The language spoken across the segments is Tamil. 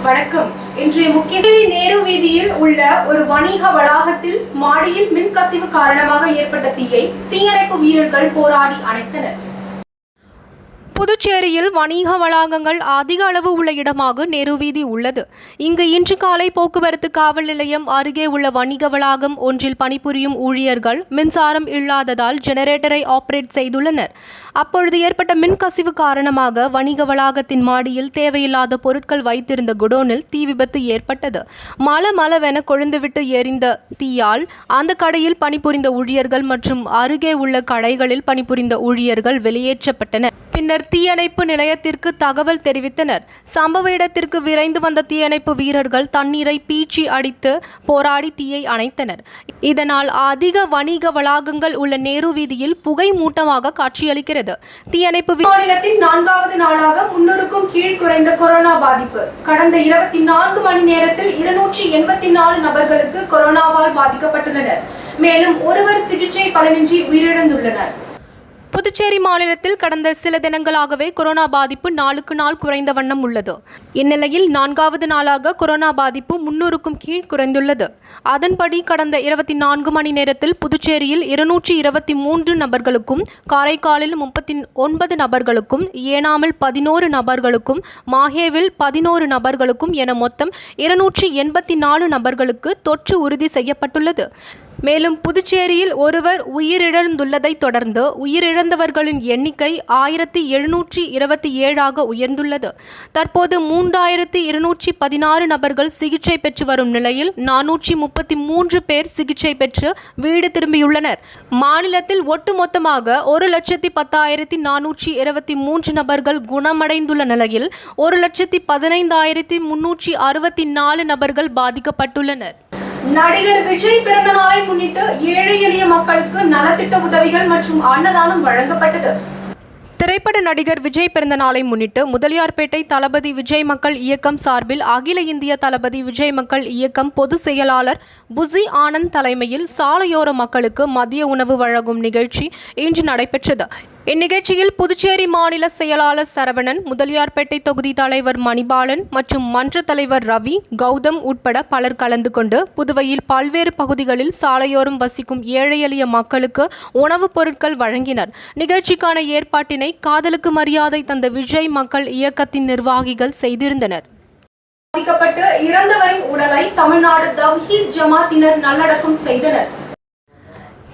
வணக்கம். இன்றைய முக்கிய நேரு வீதியில் உள்ள ஒரு வணிக வளாகத்தில் மாடியில் மின்கசிவு காரணமாக ஏற்பட்ட தீயை தீயணைப்பு வீரர்கள் போராடி அணைத்தனர். புதுச்சேரியில் வணிக வளாகங்கள் அதிக அளவு உள்ள இடமாக நேரு வீதி உள்ளது. இங்கு இன்று காலை போக்குவரத்து காவல் நிலையம் அருகே உள்ள வணிக வளாகம் ஒன்றில் பணிபுரியும் ஊழியர்கள் மின்சாரம் இல்லாததால் ஜெனரேட்டரை ஆபரேட் செய்துள்ளனர். அப்பொழுது ஏற்பட்ட மின்கசிவு காரணமாக வணிக வளாகத்தின் மாடியில் தேவையில்லாத பொருட்கள் வைத்திருந்த குடோனில் தீ விபத்து ஏற்பட்டது. மளமளவென கொழுந்துவிட்டு எரிந்த தீயால் அந்த கடையில் பணிபுரிந்த ஊழியர்கள் மற்றும் அருகே உள்ள கடைகளில் பணிபுரிந்த ஊழியர்கள் வெளியேற்றப்பட்டனர். பின்னர் தீயணைப்பு நிலையத்திற்கு தகவல் தெரிவித்தனர். சம்பவ இடத்திற்கு விரைந்து வந்த தீயணைப்பு வீரர்கள் தண்ணீரை பீச்சி அடித்து போராடி தீயை அணைத்தனர். இதனால் அதிக வணிக வளாகங்கள் உள்ள நேரு வீதியில் புகை மூட்டமாக காட்சியளிக்கிறது. தீயணைப்பு மாநிலத்தின் 4வது நாளாக 300க்கும் கீழ் குறைந்த கொரோனா பாதிப்பு. கடந்த 24 மணி நேரத்தில் 284 நபர்களுக்கு கொரோனாவால் பாதிக்கப்பட்டுள்ளனர். மேலும் ஒருவர் சிகிச்சை பலனின்றி உயிரிழந்துள்ளனர். புதுச்சேரி மாநிலத்தில் கடந்த சில தினங்களாகவே கொரோனா பாதிப்பு நாளுக்கு நாள் குறைந்த வண்ணம் உள்ளது. இந்நிலையில் 4வது நாளாக கொரோனா பாதிப்பு 300க்கும் கீழ் குறைந்துள்ளது. அதன்படி கடந்த 24 மணி நேரத்தில் புதுச்சேரியில் 223 நபர்களுக்கும், காரைக்காலில் 39 நபர்களுக்கும், ஏனாமில் 11 நபர்களுக்கும், மாஹேவில் 11 நபர்களுக்கும் என மொத்தம் 284 நபர்களுக்கு தொற்று உறுதி செய்யப்பட்டுள்ளது. மேலும் புதுச்சேரியில் ஒருவர் உயிரிழந்துள்ளதை தொடர்ந்து உயிரிழந்தவர்களின் எண்ணிக்கை 1727 உயர்ந்துள்ளது. தற்போது 3216 நபர்கள் சிகிச்சை பெற்று வரும் நிலையில் 433 பேர் சிகிச்சை பெற்று வீடு திரும்பியுள்ளனர். மாநிலத்தில் ஒட்டுமொத்தமாக 1,10,423 நபர்கள் குணமடைந்துள்ள நிலையில் 1,15,364 நபர்கள் பாதிக்கப்பட்டுள்ளனர். நடிகர் விஜய் பிறந்த நாளை முன்னிட்டு ஏழை எளிய மக்களுக்கு நலத்திட்ட உதவிகள் மற்றும் அன்னதானம் வழங்கப்பட்டது. திரைப்பட நடிகர் விஜய் பிறந்த நாளை முன்னிட்டு முதலியார்பேட்டை தளபதி விஜய் மக்கள் இயக்கம் சார்பில் அகில இந்திய தளபதி விஜய் மக்கள் இயக்கம் பொதுச் செயலாளர் புசி ஆனந்த் தலைமையில் சாலையோர மக்களுக்கு மதிய உணவு வழங்கும் நிகழ்ச்சி இன்று நடைபெற்றது. இந்நிகழ்ச்சியில் புதுச்சேரி மாநில செயலாளர் சரவணன், முதலியார்பேட்டை தொகுதி தலைவர் மணிபாலன் மற்றும் மன்ற தலைவர் ரவி, கௌதம் உட்பட பலர் கலந்து கொண்டு புதுவையில் பல்வேறு பகுதிகளில் சாலையோரம் வசிக்கும் ஏழை எளிய மக்களுக்கு உணவுப் பொருட்கள் வழங்கினர். நிகழ்ச்சிக்கான ஏற்பாட்டினை காதலுக்கு மரியாதை தந்த விஜய் மக்கள் இயக்கத்தின் நிர்வாகிகள் செய்திருந்தனர். பாதிக்கப்பட்டு இறந்தவரின் உடலை தமிழ்நாடு தவ்ஹீத் ஜமாத்தினர் நல்லடக்கம் செய்தனர்.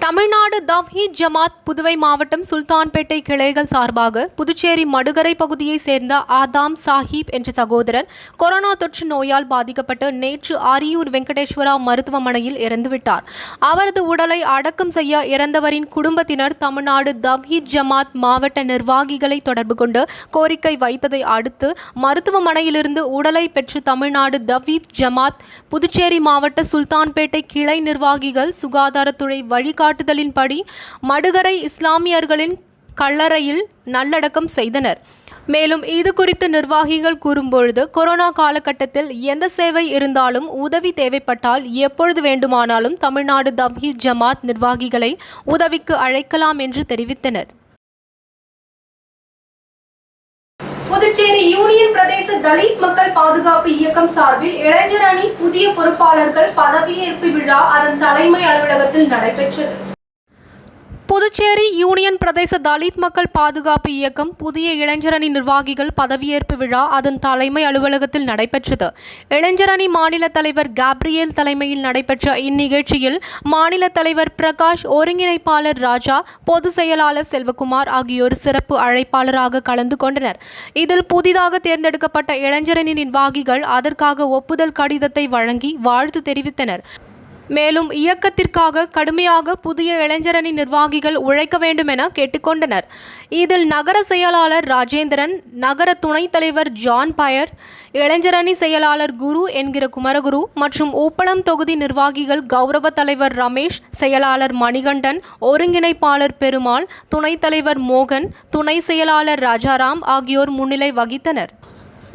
தமிழ்நாடு தவ்ஹீத் ஜமாத் புதுவை மாவட்டம் சுல்தான்பேட்டை கிளைகள் சார்பாக புதுச்சேரி மடுகரை பகுதியை சேர்ந்த ஆதாம் சாஹிப் என்ற சகோதரர் கொரோனா தொற்று நோயால் பாதிக்கப்பட்டு நேற்று ஆரியூர் வெங்கடேஸ்வரா மருத்துவமனையில் இறந்துவிட்டார். அவரது உடலை அடக்கம் செய்ய இறந்தவரின் குடும்பத்தினர் தமிழ்நாடு தவ்ஹீத் ஜமாத் மாவட்ட நிர்வாகிகளை தொடர்பு கொண்டு கோரிக்கை வைத்ததை அடுத்து மருத்துவமனையிலிருந்து உடலை பெற்று தமிழ்நாடு தவ்ஹீத் ஜமாத் புதுச்சேரி மாவட்ட சுல்தான்பேட்டை கிளை நிர்வாகிகள் சுகாதாரத்துறை வழிகாட்டுதலின்படி மடுகரை இஸ்லாமியர்களின் கல்லறையில் நல்லடக்கம் செய்தனர். மேலும் இது குறித்து நிர்வாகிகள் கூறும்பொழுது, கொரோனா காலகட்டத்தில் எந்த சேவை இருந்தாலும் உதவி தேவைப்பட்டால் எப்பொழுது வேண்டுமானாலும் தமிழ்நாடு தவ்ஹீத் ஜமாத் நிர்வாகிகளை உதவிக்கு அழைக்கலாம் என்று தெரிவித்தனர். புதுச்சேரி யூனியன் பிரதேச தலித் மக்கள் பாதுகாப்பு இயக்கம் சார்பில் இளைஞர் அணி புதிய பொறுப்பாளர்கள் பதவியேற்பு விழா அதன் தலைமை அலுவலகத்தில் நடைபெற்றது. புதுச்சேரி யூனியன் பிரதேச தலித் மக்கள் பாதுகாப்பு இயக்கம் புதிய இளைஞரணி நிர்வாகிகள் பதவியேற்பு விழா அதன் தலைமை அலுவலகத்தில் நடைபெற்றது. இளைஞரணி மாநில தலைவர் கேப்ரியல் தலைமையில் நடைபெற்ற இந்நிகழ்ச்சியில் மாநில தலைவர் பிரகாஷ், ஒருங்கிணைப்பாளர் ராஜா, பொதுச் செயலாளர் செல்வகுமார் ஆகியோர் சிறப்பு அழைப்பாளராக கலந்து கொண்டனர். இதில் புதிதாக தேர்ந்தெடுக்கப்பட்ட இளைஞரணி நிர்வாகிகள் அதற்காக ஒப்புதல் கடிதத்தை வழங்கி வாழ்த்து தெரிவித்தனர். மேலும் இயக்கத்திற்காக கடுமையாக புதிய இளைஞரணி நிர்வாகிகள் உழைக்க வேண்டும் என கேட்டுக்கொண்டனர். இதில் நகர செயலாளர் ராஜேந்திரன், நகர துணைத் தலைவர் ஜான் பயர், இளைஞரணி செயலாளர் குரு என்கிற குமரகுரு மற்றும் உப்பளம் தொகுதி நிர்வாகிகள் கௌரவ தலைவர் ரமேஷ், செயலாளர் மணிகண்டன், ஒருங்கிணைப்பாளர் பெருமாள், துணைத் தலைவர் மோகன், துணை செயலாளர் ராஜாராம் ஆகியோர் முன்னிலை வகித்தனர்.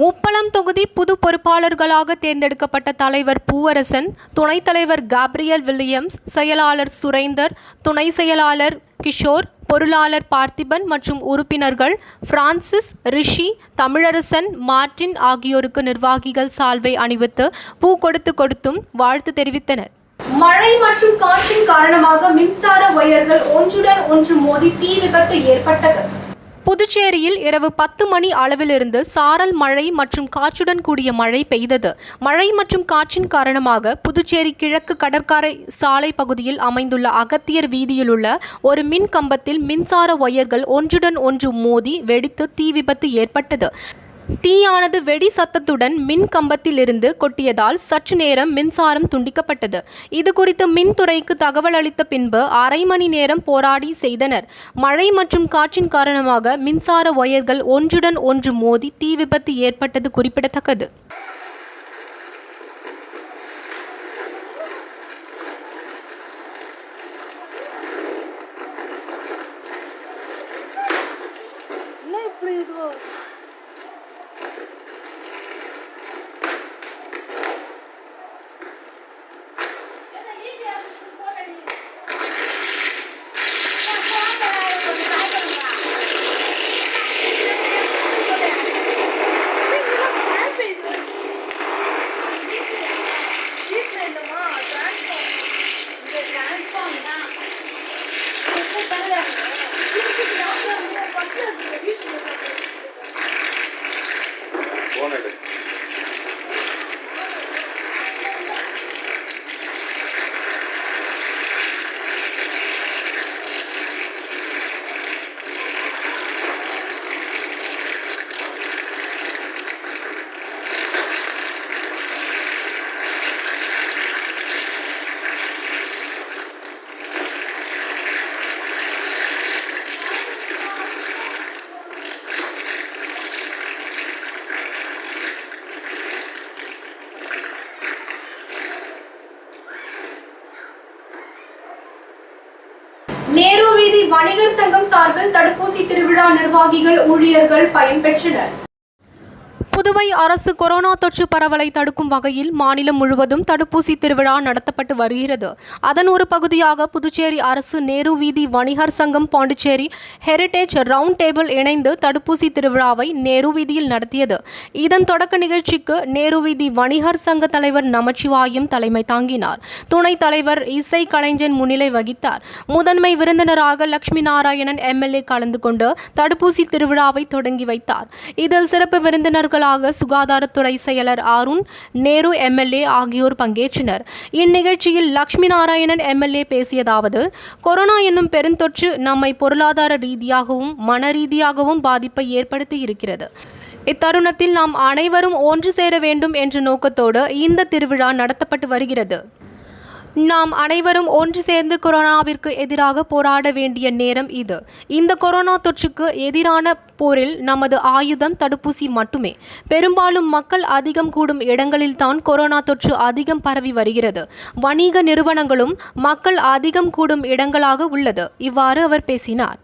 உப்பளம் தொகுதி புது பொறுப்பாளர்களாக தேர்ந்தெடுக்கப்பட்ட தலைவர் பூவரசன், துணைத் தலைவர் காப்ரியல் வில்லியம்ஸ், செயலாளர் சுரேந்தர், துணை செயலாளர் கிஷோர், பொருளாளர் பார்த்திபன் மற்றும் உறுப்பினர்கள் பிரான்சிஸ், ரிஷி, தமிழரசன், மார்டின் ஆகியோருக்கு நிர்வாகிகள் சால்வை அணிவித்து பூ கொடுத்தும் வாழ்த்து தெரிவித்தனர். மழை மற்றும் காற்றின் காரணமாக மின்சார வயர்கள் ஒன்றுடன் ஒன்று மோதி தீ விபத்து ஏற்பட்டது. புதுச்சேரியில் இரவு 10 மணி அளவிலிருந்து சாரல் மழை மற்றும் காற்றுடன் கூடிய மழை பெய்தது. மழை மற்றும் காற்றின் காரணமாக புதுச்சேரி கிழக்கு கடற்கரை சாலை பகுதியில் அமைந்துள்ள அகத்தியர் வீதியில் உள்ள ஒரு மின் கம்பத்தில் மின்சார ஒயர்கள் ஒன்றுடன் ஒன்று மோதி வெடித்து தீ விபத்து ஏற்பட்டது. தீயானது வெடி சத்தத்துடன் மின் கம்பத்தில் இருந்து கொட்டியதால் சற்று நேரம் மின்சாரம் துண்டிக்கப்பட்டது. இதுகுறித்து மின்துறைக்கு தகவல் அளித்த பின்பு அரை மணி நேரம் போராடி செய்தனர். மழை மற்றும் காற்றின் காரணமாக மின்சார ஒயர்கள் ஒன்றுடன் ஒன்று மோதி தீ விபத்து ஏற்பட்டது குறிப்பிடத்தக்கது. நேரு வீதி வணிகர் சங்கம் சார்பில் தடுப்பூசி திருவிழா நிர்வாகிகள், ஊழியர்கள் பயன்பெற்றனர். புதுவை அரசு கொரோனா தொற்று பரவலை தடுக்கும் வகையில் மாநிலம் முழுவதும் தடுப்பூசி திருவிழா நடத்தப்பட்டு வருகிறது. அதன் ஒரு பகுதியாக புதுச்சேரி அரசு நேரு வீதி வணிகர் சங்கம், பாண்டிச்சேரி ஹெரிடேஜ் ரவுண்ட் டேபிள் இணைந்து தடுப்பூசி திருவிழாவை நேரு வீதியில் நடத்தியது. இதன் தொடக்க நிகழ்ச்சிக்கு நேரு வீதி வணிகர் சங்க தலைவர் நமச்சிவாயம் தலைமை தாங்கினார். துணைத் தலைவர் இசை கலைஞன் முன்னிலை வகித்தார். முதன்மை விருந்தினராக லட்சுமி நாராயணன் எம்எல்ஏ கலந்து கொண்டு தடுப்பூசி திருவிழாவை தொடங்கி வைத்தார். இதில் சிறப்பு விருந்தினர்கள் சுகாதாரத்துறை செயலர் அருண், நேரு எம்எல்ஏ ஆகியோர் பங்கேற்றனர். இந்நிகழ்ச்சியில் லட்சுமி நாராயணன் எம்எல்ஏ பேசியதாவது, கொரோனா என்னும் பெருந்தொற்று நம்மை பொருளாதார ரீதியாகவும் மன ரீதியாகவும் பாதிப்பை ஏற்படுத்தி இருக்கிறது. இத்தருணத்தில் நாம் அனைவரும் ஒன்று சேர வேண்டும் என்ற நோக்கத்தோடு இந்த திருவிழா நடத்தப்பட்டு வருகிறது. நாம் அனைவரும் ஒன்று சேர்ந்து கொரோனாவிற்கு எதிராக போராட வேண்டிய நேரம் இது. இந்த கொரோனா தொற்றுக்கு எதிரான போரில் நமது ஆயுதம் தடுப்பூசி மட்டுமே. பெரும்பாலும் மக்கள் அதிகம் கூடும் இடங்களில்தான் கொரோனா தொற்று அதிகம் பரவி வருகிறது. வணிக நிறுவனங்களும் மக்கள் அதிகம் கூடும் இடங்களாக உள்ளது. இவ்வாறு அவர் பேசினார்.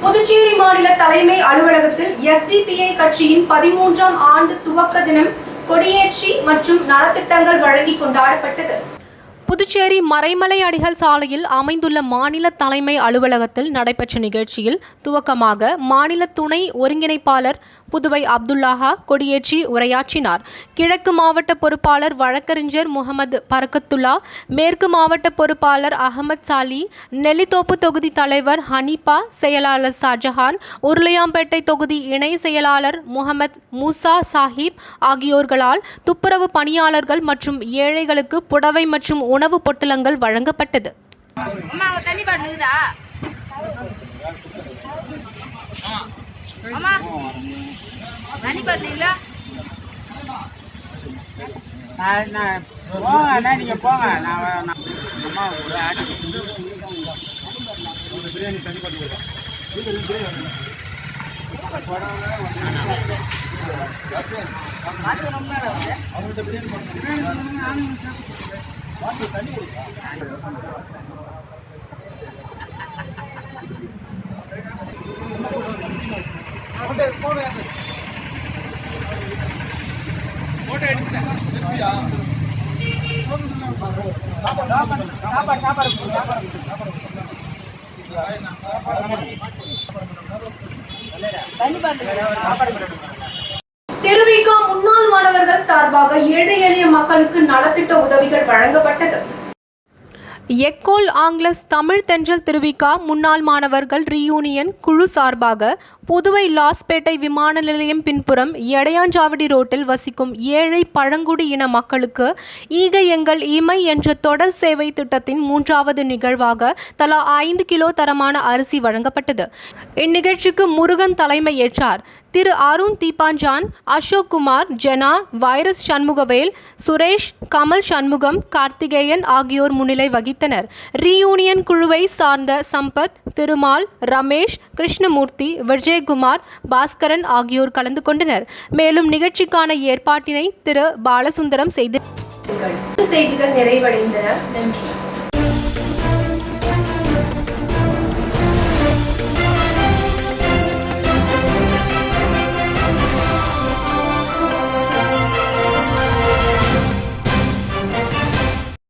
புதுச்சேரி மாநில தலைமை அலுவலகத்தில் எஸ்டிபிஐ கட்சியின் 13ஆம் ஆண்டு துவக்க தினம் கொடியேற்றி மற்றும் நலத்திட்டங்கள் வழங்கி கொண்டாடப்பட்டது. புதுச்சேரி மறைமலை அடிகள் சாலையில் அமைந்துள்ள மாநில தலைமை அலுவலகத்தில் நடைபெற்ற நிகழ்ச்சியில் துவக்கமாக மாநில துணை ஒருங்கிணைப்பாளர் புதுவை அப்துல்லாஹா கொடியேற்றி உரையாற்றினார். கிழக்கு மாவட்ட பொறுப்பாளர் வழக்கறிஞர் முகமது பரக்கத்துல்லா, மேற்கு மாவட்ட பொறுப்பாளர் அகமது சாலி, நெல்லித்தோப்பு தொகுதி தலைவர் ஹனீபா, செயலாளர் ஷாஜஹான், உருளையாம்பேட்டை தொகுதி இணை செயலாளர் முகமது மூசா சாஹிப் ஆகியோர்களால் துப்புரவு பணியாளர்கள் மற்றும் ஏழைகளுக்கு புடவை மற்றும் உணவு பொட்டலங்கள் வழங்கப்பட்டது. நீங்க போங்க. திருவிக முன்னாள் மாணவர்கள் சார்பாக ஏழை எளிய மக்களுக்கு நலத்திட்ட உதவிகள் வழங்கப்பட்டது. எக்கோல் ஆங்கிலஸ் தமிழ் தென்றல் திருவிகா முன்னாள் மாணவர்கள் ரீயூனியன் குழு சார்பாக புதுவை லாஸ்பேட்டை விமான நிலையம் பின்புறம் எடையாஞ்சாவடி ரோட்டில் வசிக்கும் ஏழை பழங்குடி இன மக்களுக்கு ஈக எங்கள் இமை என்ற தொடர் சேவை திட்டத்தின் 3வது நிகழ்வாக தலா 5 கிலோ தரமான அரிசி வழங்கப்பட்டது. இந்நிகழ்ச்சிக்கு முருகன் தலைமை ஏற்றார். திரு அருண் தீபாஞ்சான், அசோக் குமார், ஜெனா, வைரஸ் சண்முகவேல், சுரேஷ், கமல் சண்முகம், கார்த்திகேயன் ஆகியோர் முன்னிலை வகித்தனர். ரீயூனியன் குழுவை சார்ந்த சம்பத், திருமால், ரமேஷ், கிருஷ்ணமூர்த்தி, விஜயகுமார், பாஸ்கரன் ஆகியோர் கலந்து கொண்டனர். மேலும் நிகழ்ச்சிக்கான ஏற்பாட்டினை திரு பாலசுந்தரம் செய்திகள் நிறைவடைந்தன. நன்றி.